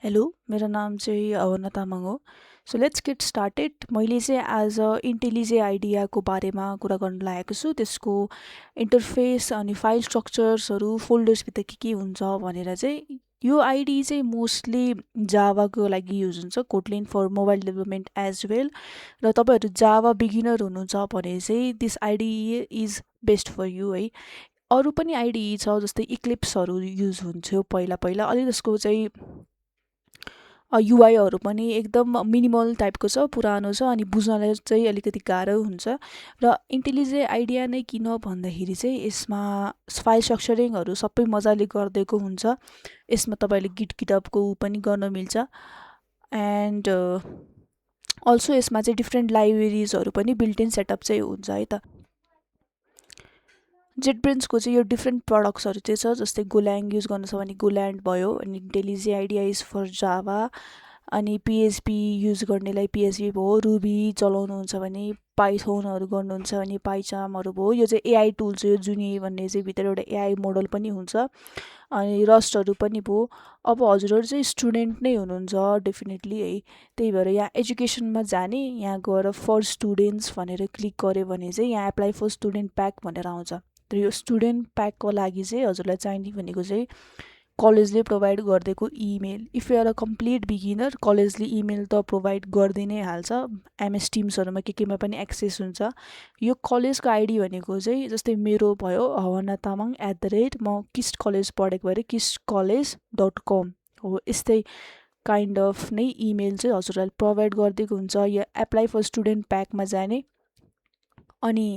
Hello, मेरो नाम चाहिँ अवना तामाङ हो। So let's get started. मैले चाहिँ एज अ इन्टेलिजे आइडियाको बारेमा कुरा गर्न लागेको छु। त्यसको इन्टरफेस अनि फाइल स्ट्रक्चर्सहरू, फोल्डर्सभित्र के हुन्छ भनेर चाहिँ यो आइडी चाहिँ मोस्टली जावाको लागि युज हुन्छ, Kotlin for mobile development as well. र तपाईँहरू जावा बिगिनर हुनुहुन्छ भने चाहिँ this IDE is best for you है। अरू पनि आइडी छ, जस्तै इक्लिप्सहरू युज हुन्थ्यो पहिला पहिला, अलि त्यसको चाहिँ युआईहरू पनि एकदम मिनिमल टाइपको छ, पुरानो छ, अनि बुझ्नलाई चाहिँ अलिकति गाह्रो हुन्छ। र इन्टेलिजे आइडिया नै किन भन्दाखेरि चाहिँ यसमा फाइल स्ट्रक्चरिङहरू सबै मजाले गरिदिएको हुन्छ। यसमा तपाईँले गिटअपको पनि गर्न मिल्छ। एन्ड अल्सो यसमा चाहिँ डिफ्रेन्ट लाइब्रेरिजहरू पनि बिल्ट इन सेटअप चाहिँ हुन्छ है त। जेटब्रेन्सको चाहिँ यो डिफ्रेन्ट प्रडक्ट्सहरू चाहिँ छ, जस्तै गोल्याङ युज गर्नु छ भने गोल्यान्ड भयो, अनि इन्टेलिजे आइडिया इज फर जावा, अनि पिएचपी युज गर्नेलाई पिएचपी भयो, रुबी चलाउनुहुन्छ भने, पाइथोनहरू गर्नुहुन्छ भने पाइचामहरू भयो। यो चाहिँ एआई टुल्स हो, यो जुनिए भन्ने चाहिँ भित्र एउटा एआई मोडल पनि हुन्छ, अनि रस्टहरू पनि भयो। अब हजुरहरू चाहिँ स्टुडेन्ट नै हुनुहुन्छ डेफिनेटली है, त्यही भएर यहाँ एजुकेसनमा जाने, यहाँ गएर फर स्टुडेन्ट्स भनेर क्लिक गऱ्यो भने चाहिँ यहाँ एप्लाई फर स्टुडेन्ट प्याक भनेर आउँछ। र यो स्टुडेन्ट प्याकको लागि चाहिँ हजुरलाई चाहिने भनेको चाहिँ कलेजले प्रोभाइड गरिदिएको email. If you are a complete beginner, कलेजले इमेल त प्रोभाइड गरिदिई नै हाल्छ, एमएस टिम्सहरूमा केमा पनि एक्सेस हुन्छ। यो कलेजको आइडी भनेको चाहिँ जस्तै मेरो भयो हवना तामाङ @ म किस्ट कलेज पढेको भएर kistcollege.com हो। यस्तै काइन्ड अफ नै इमेल चाहिँ हजुरलाई प्रोभाइड गरिदिएको हुन्छ। या एप्लाई फर स्टुडेन्ट प्याकमा जाने, अनि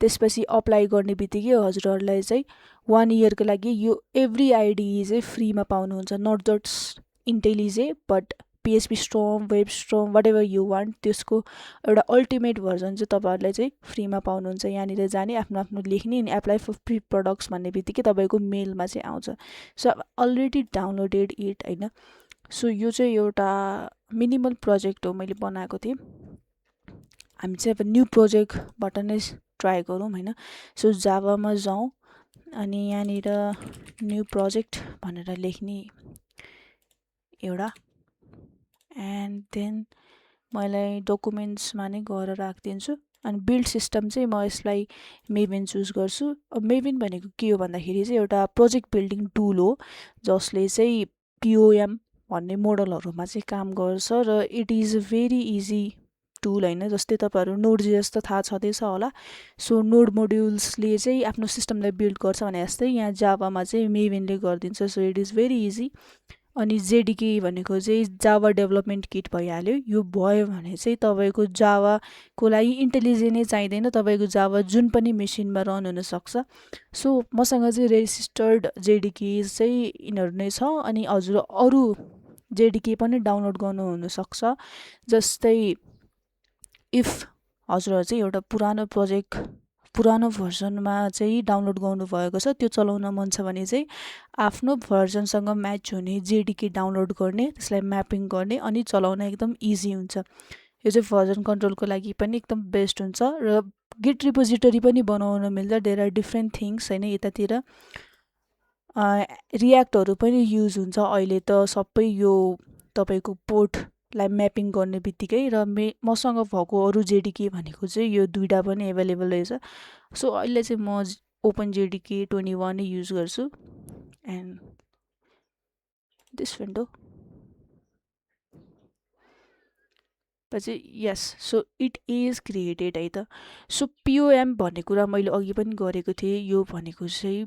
त्यसपछि अप्लाई गर्ने बित्तिकै हजुरहरूलाई चाहिँ 1 इयरको लागि यो एभ्री आइडी चाहिँ फ्रीमा पाउनुहुन्छ। Not just IntelliJ but PhpStorm, WebStorm, whatever you want, त्यसको एउटा अल्टिमेट भर्जन चाहिँ तपाईँहरूलाई चाहिँ फ्रीमा पाउनुहुन्छ। यहाँनिर जाने, आफ्नो आफ्नो लेख्ने, अनि एप्लाई फर फ्री प्रडक्ट्स भन्ने बित्तिकै तपाईँको मेलमा चाहिँ आउँछ। सो अलरेडी डाउनलोडेड इट होइन। सो यो चाहिँ एउटा मिनिमल प्रोजेक्ट हो, मैले बनाएको थिएँ। हामी चाहिँ अब न्यू प्रोजेक्टबाट नै ट्राई गरौँ होइन। सो जावामा जाउँ, अनि यहाँनिर न्यू प्रोजेक्ट भनेर लेख्ने एउटा, एन्ड देन मलाई डकुमेन्ट्समा नै गएर राखिदिन्छु। अनि बिल्ड सिस्टम चाहिँ म यसलाई मेभेन चुज गर्छु। अब मेभेन भनेको के हो भन्दाखेरि चाहिँ एउटा प्रोजेक्ट बिल्डिङ टुल हो, जसले चाहिँ पिओएम भन्ने मोडलहरूमा चाहिँ काम गर्छ, र it is very easy tool होइन। जस्तै तपाईँहरू नोड.js त थाहा छँदैछ होला। सो नोड मोड्युल्सले चाहिँ आफ्नो सिस्टमलाई बिल्ड गर्छ भने जस्तै यहाँ जावामा चाहिँ मेभेनले गरिदिन्छ। So it is very easy. अनि जेडिके भनेको चाहिँ जावा डेभलपमेन्ट किट भइहाल्यो। यो भयो भने चाहिँ तपाईँको जावाको लागि इन्टेलिजे नै चाहिँदैन, तपाईँको जावा जुन पनि मेसिनमा रन हुनसक्छ। सो मसँग चाहिँ रेजिस्टर्ड जेडिके चाहिँ यिनीहरू नै छ, अनि हजुर अरू जेडिके पनि डाउनलोड गर्नु हुनसक्छ। जस्तै इफ हजुरहरू चाहिँ एउटा पुरानो भर्जनमा चाहिँ डाउनलोड गर्नुभएको छ, त्यो चलाउन मन छ भने चाहिँ आफ्नो भर्जनसँग म्याच हुने जेडिके डाउनलोड गर्ने, त्यसलाई म्यापिङ गर्ने, अनि चलाउन एकदम इजी हुन्छ। यो चाहिँ भर्जन कन्ट्रोलको लागि पनि एकदम बेस्ट हुन्छ। र गिट रिपोजिटरी पनि बनाउन मिल्छ। देयर आर डिफ्रेन्ट थिङ्स होइन। यतातिर रियाक्टहरू पनि युज हुन्छ अहिले त सबै यो तपाईँको पोर्टलाई म्यापिङ गर्ने बित्तिकै। र मसँग भएको अरू जेडिके भनेको चाहिँ यो दुईवटा पनि एभाइलेबल रहेछ। सो अहिले चाहिँ म ओपन जेडिके 21 नै युज गर्छु। एन्ड दिस विन्डो पछि यस, सो इट इज क्रिएटेड है त। सो पिओएम भन्ने कुरा मैले अघि पनि गरेको थिएँ। यो भनेको चाहिँ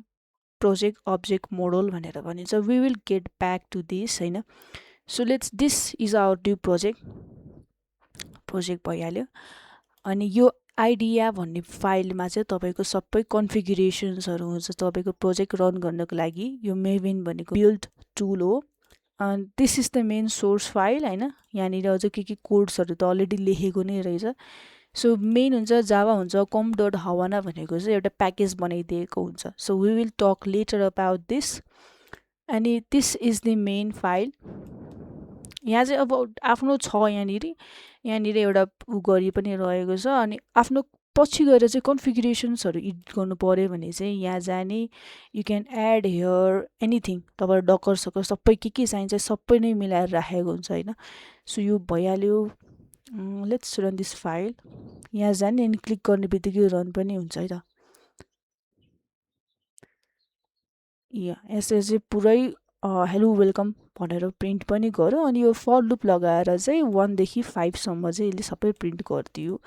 प्रोजेक्ट अब्जेक्ट मोडल भनेर भनिन्छ। We will get back to this होइन। So this is our new project भइहाल्यो। अनि यो आइडिया भन्ने फाइलमा चाहिँ तपाईँको सबै कन्फिगुरेसन्सहरू हुन्छ तपाईँको प्रोजेक्ट रन गर्नको लागि। यो मेभेन भनेको बिल्ड टुल हो। This is the main source file होइन। यहाँनिर अझ के कोड्सहरू त अलरेडी लेखेको नै रहेछ। सो मेन हुन्छ जावा हुन्छ com.havana भनेको चाहिँ एउटा प्याकेज बनाइदिएको हुन्छ। So we will talk later about this. अनि this is the main file. यहाँ चाहिँ अब आफ्नो छ, यहाँनिर एउटा उ गरी पनि रहेको छ, अनि आफ्नो पछि गएर चाहिँ कन्फिगरेसन्सहरू एडिट गर्नु पऱ्यो भने चाहिँ यहाँ जाने, you can add here anything, तपाईँहरू डकर सकर सबै के चाहिन्छ सबै नै मिलाएर राखेको हुन्छ होइन। सो यो भइहाल्यो। Let's run this file. यहाँ जाने अनि क्लिक गर्ने बित्तिकै रन पनि हुन्छ है त। यसले चाहिँ पुरै हेलो वेलकम भनेर प्रिन्ट पनि गर्यो अनि यो फर लुप लगाएर चाहिँ 1 देखि 5 सम्म चाहिँ यसले सबै प्रिन्ट गरिदियो।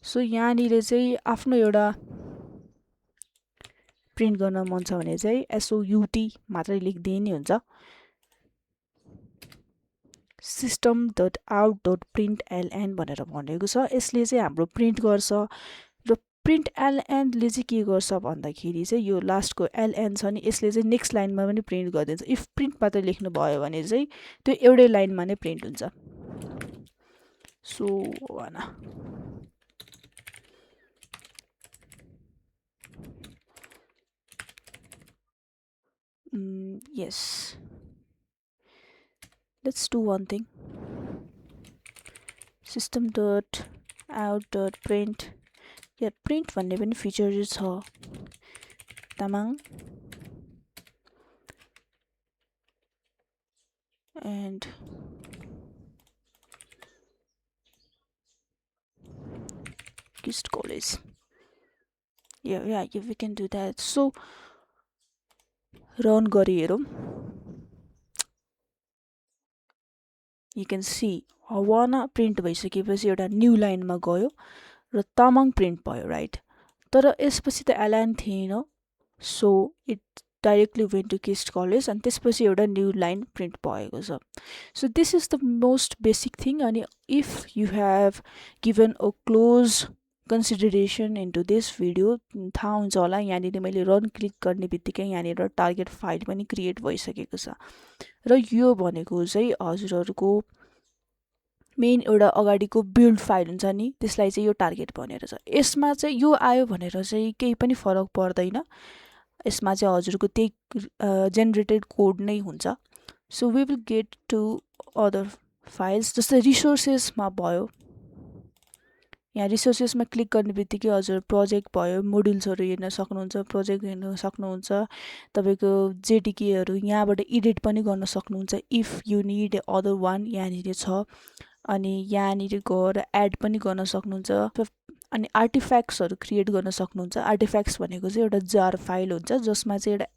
सो यहाँनिर चाहिँ आफ्नो एउटा प्रिन्ट गर्न मन छ भने चाहिँ SOUT मात्रै लेखिदिए नि हुन्छ। system.out.println भनेर भनेको छ। यसले चाहिँ हाम्रो प्रिन्ट गर्छ र प्रिन्ट एलएनले चाहिँ के गर्छ भन्दाखेरि चाहिँ यो लास्टको एलएन छ नि यसले चाहिँ नेक्स्ट लाइनमा पनि प्रिन्ट गरिदिन्छ। इफ प्रिन्ट मात्रै लेख्नु भयो भने चाहिँ त्यो एउटै लाइनमा नै प्रिन्ट हुन्छ। सो भन yes, let's do one thing. system.out.print yeah print भन्ने पनि फिचर छ Tamang. and KIST college, yeah, we can do that. So run गरी हेरौँ। you can see हवाना प्रिन्ट भइसकेपछि एउटा न्यू लाइनमा गयो र तामाङ प्रिन्ट भयो राइट। तर यसपछि त एलान थिएन, so it directly went to KIST college अनि त्यसपछि एउटा न्यू लाइन प्रिन्ट भएको छ। So this is the most basic thing. अनि if you have given a close consideration into this video थाहा हुन्छ होला यहाँनिर मैले रन क्लिक गर्ने बित्तिकै यहाँनिर टार्गेट फाइल पनि क्रिएट भइसकेको छ र यो भनेको चाहिँ हजुरहरूको मेन एउटा अगाडिको बिल्ड फाइल हुन्छ नि त्यसलाई चाहिँ यो टार्गेट भनेर छ। यसमा चाहिँ यो आयो भनेर चाहिँ केही पनि फरक पर्दैन, यसमा चाहिँ हजुरको त्यही जेनेरेटेड कोड नै हुन्छ। So we will get to other files जस्तै रिसोर्सेसमा भयो। यहाँ रिसोर्सेसमा क्लिक गर्ने बित्तिकै हजुर प्रोजेक्ट भयो, मोड्युल्सहरू हेर्न सक्नुहुन्छ, प्रोजेक्ट हेर्न सक्नुहुन्छ, तपाईँको जेडिकेहरू यहाँबाट एडिट पनि गर्न सक्नुहुन्छ if you need other one यहाँनिर छ। अनि यहाँनिर गएर एड पनि गर्न सक्नुहुन्छ। अनि आर्टिफ्याक्ट्सहरू क्रिएट गर्न सक्नुहुन्छ। आर्टिफ्याक्ट्स भनेको चाहिँ एउटा जार फाइल हुन्छ जसमा चाहिँ एउटा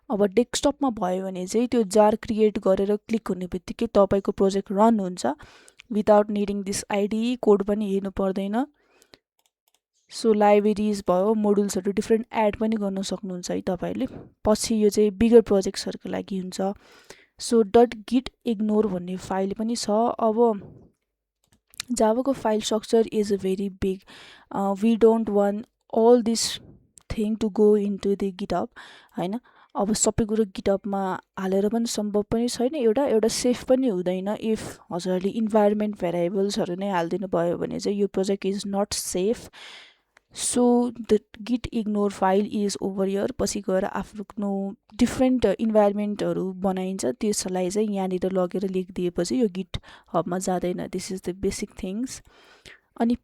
अब डेस्कटपमा भयो भने चाहिँ त्यो जार क्रिएट गरेर क्लिक हुने बित्तिकै तपाईँको प्रोजेक्ट रन हुन्छ without needing this ID code पनि हेर्नु पर्दैन। सो लाइब्रेरिज भयो, मोडुल्सहरू डिफ्रेन्ट एड पनि गर्न सक्नुहुन्छ है तपाईँहरूले। पछि यो चाहिँ बिगर प्रोजेक्ट्सहरूको लागि हुन्छ। सो .git ignore भन्ने फाइल पनि छ। अब जावाको file structure is a very big, we don't want all this thing to go into the GitHub होइन। अब सबै कुरो गिटअपमा हालेर पनि सम्भव पनि छैन, एउटा सेफ पनि हुँदैन। इफ हजुरहरूले इन्भाइरोमेन्ट भेरिएबल्सहरू नै हालिदिनु भयो भने चाहिँ यो project is not safe. So the git ignore file is over here. पछि गएर आफ्नो डिफ्रेन्ट इन्भाइरोमेन्टहरू बनाइन्छ त्यसलाई चाहिँ यहाँनिर लगेर लेखिदिएपछि यो गिट हबमा जाँदैन। This is the basic things. अनि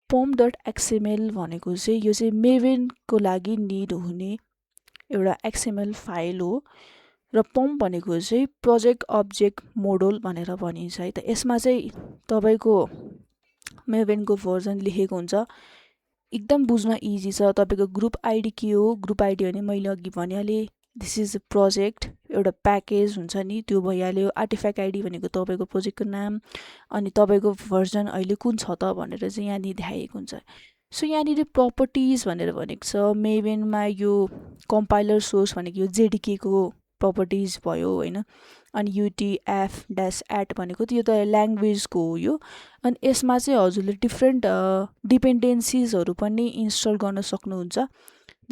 pom.xml भनेको चाहिँ यो चाहिँ मेभेनको लागि निड हुने एउटा XML फाइल हो र पम भनेको चाहिँ प्रोजेक्ट अब्जेक्ट मोडल भनेर भनिन्छ है त। यसमा चाहिँ तपाईँको मेभेनको भर्जन लेखेको हुन्छ, एकदम बुझ्न इजी छ। तपाईँको ग्रुप आइडी के हो, ग्रुप आइडी भने मैले अघि भनिहालेँ दिस इज अ प्रोजेक्ट, एउटा प्याकेज हुन्छ नि त्यो भइहाल्यो। आर्टिफ्याक्ट आइडी भनेको तपाईँको प्रोजेक्टको नाम अनि तपाईँको भर्जन अहिले कुन छ त भनेर चाहिँ यहाँनिर देखाइएको हुन्छ। सो यहाँनिर प्रपर्टिज भनेर भनेको छ। मेभेनमा यो कम्पाइलर सोर्स भनेको यो जेडिकेको प्रपर्टिज भयो होइन। अनि UTF-8 भनेको त यो त ल्याङ्ग्वेजको हो यो। अनि यसमा चाहिँ हजुरले डिफ्रेन्ट डिपेन्डेन्सिजहरू पनि इन्स्टल गर्न सक्नुहुन्छ।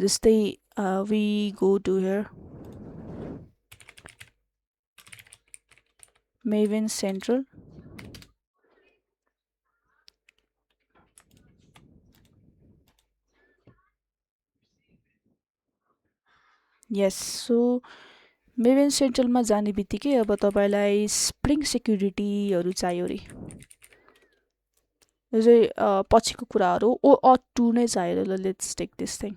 जस्तै we go to here Maven Central, yes. So Maven सेन्ट्रलमा जाने बित्तिकै अब तपाईँलाई स्प्रिङ सेक्युरिटीहरू चाहियो अरे। यो चाहिँ पछिको कुराहरू OAuth 2 नै चाहियो ल लेट्स टेक दिस थिङ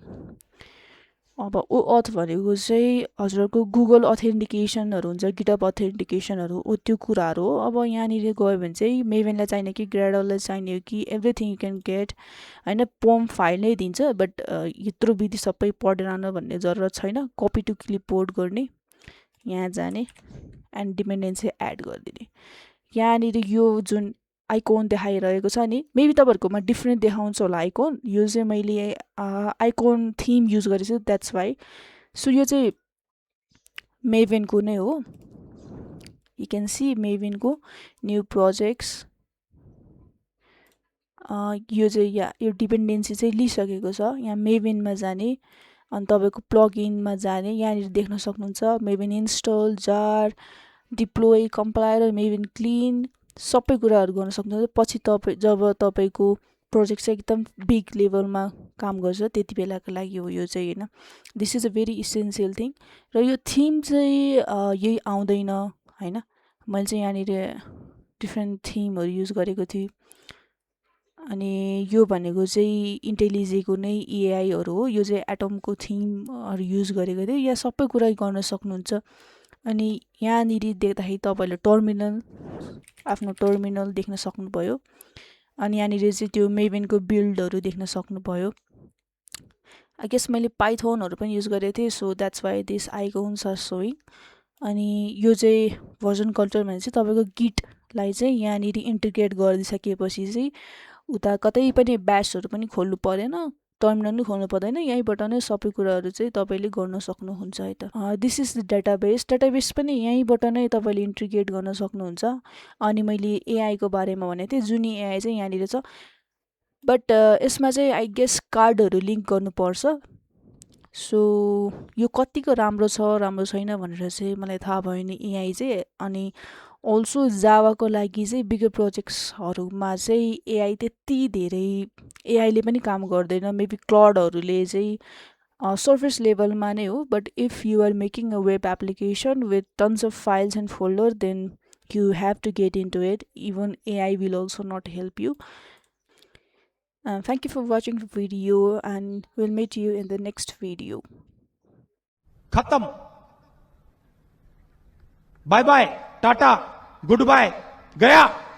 अब OAuth भनेको चाहिँ हजुरको गुगल अथेन्टिकेसनहरू हुन्छ गिटअप अथेन्टिकेसनहरू त्यो कुराहरू हो अब यहाँनिर गयो भने चाहिँ मेभेनलाई चाहिने कि ग्रेडललाई चाहिने हो कि एभ्रिथिङ यु क्यान गेट होइन पम फाइल नै दिन्छ बट यत्रो विधि सबै पढेर आउन भन्ने जरुरत छैन कपी टु क्लिपबोर्ड गर्ने यहाँ जाने एन्ड डिपेन्डेन्सी एड गरिदिने यहाँनिर यो जुन आइकोन देखाइरहेको छ नि मेबी तपाईँहरूकोमा डिफ्रेन्ट देखाउँछ होला आइकोन यो चाहिँ मैले आइकोन थिम युज गरेको छु द्याट्स वाइ सो यो चाहिँ मेभेनको नै हो यु क्यान सी मेभेनको न्यू प्रोजेक्ट्स यो चाहिँ यो डिपेन्डेन्सी चाहिँ लिइसकेको छ यहाँ मेभेनमा जाने अनि तपाईँको प्लगइनमा जाने यहाँनिर देख्न सक्नुहुन्छ मेभेन इन्स्टल जार डिप्लोय कम्पाइलर मेभेन क्लिन सबै कुराहरू गर्न सक्नुहुन्छ पछि तपाईँ जब तपाईँको प्रोजेक्ट चाहिँ एकदम बिग लेभलमा काम गर्छ त्यति बेलाको लागि हो यो चाहिँ होइन this is a very essential thing र यो थिम चाहिँ यही आउँदैन होइन मैले चाहिँ यहाँनिर डिफ्रेन्ट थिमहरू युज गरेको थिएँ अनि यो भनेको चाहिँ इन्टेलिजेको नै एआईहरू हो यो चाहिँ एटमको थिमहरू युज गरेको थियो यहाँ सबै कुरा गर्न सक्नुहुन्छ अनि यहाँनिर देख्दाखेरि तपाईँले टर्मिनल आफ्नो टर्मिनल देख्न सक्नुभयो अनि यहाँनिर चाहिँ त्यो मेभेनको बिल्डहरू देख्न सक्नुभयो आई गेस मैले पाइथनहरू पनि युज गरेको थिएँ so that's why this icons are showing अनि यो चाहिँ भर्जन कन्ट्रोल भने चाहिँ तपाईँको गिटलाई चाहिँ यहाँनिर इन्टिग्रेट गरिदिइसकेपछि चाहिँ उता कतै पनि ब्यासहरू पनि खोल्नु परेन टर्मिनल पनि खोल्नु पर्दैन यहीँबाट नै सबै कुराहरू चाहिँ तपाईँले गर्न सक्नुहुन्छ है त दिस इज द डाटाबेस पनि यहीँबाट नै तपाईँले इन्टिग्रेट गर्न सक्नुहुन्छ अनि मैले एआईको बारेमा भनेको थिएँ जुनी एआई चाहिँ यहाँनिर छ बट यसमा चाहिँ आई गेस कार्डहरू लिङ्क गर्नुपर्छ सो यो कतिको राम्रो छैन भनेर चाहिँ मलाई थाहा भयो नि एआई चाहिँ अनि अल्सो जावाको लागि चाहिँ बिगर प्रोजेक्ट्सहरूमा चाहिँ एआई त्यति धेरै एआईले पनि काम गर्दैन मेबी क्लडहरूले चाहिँ सर्फेस लेभलमा नै हो but if you are making a web application with tons of files and folder then you have to get into it. Even AI will also not help you. Thank you for watching the video and we'll meet you in the next video. खत्म. Bye bye. Tata. Goodbye. गया.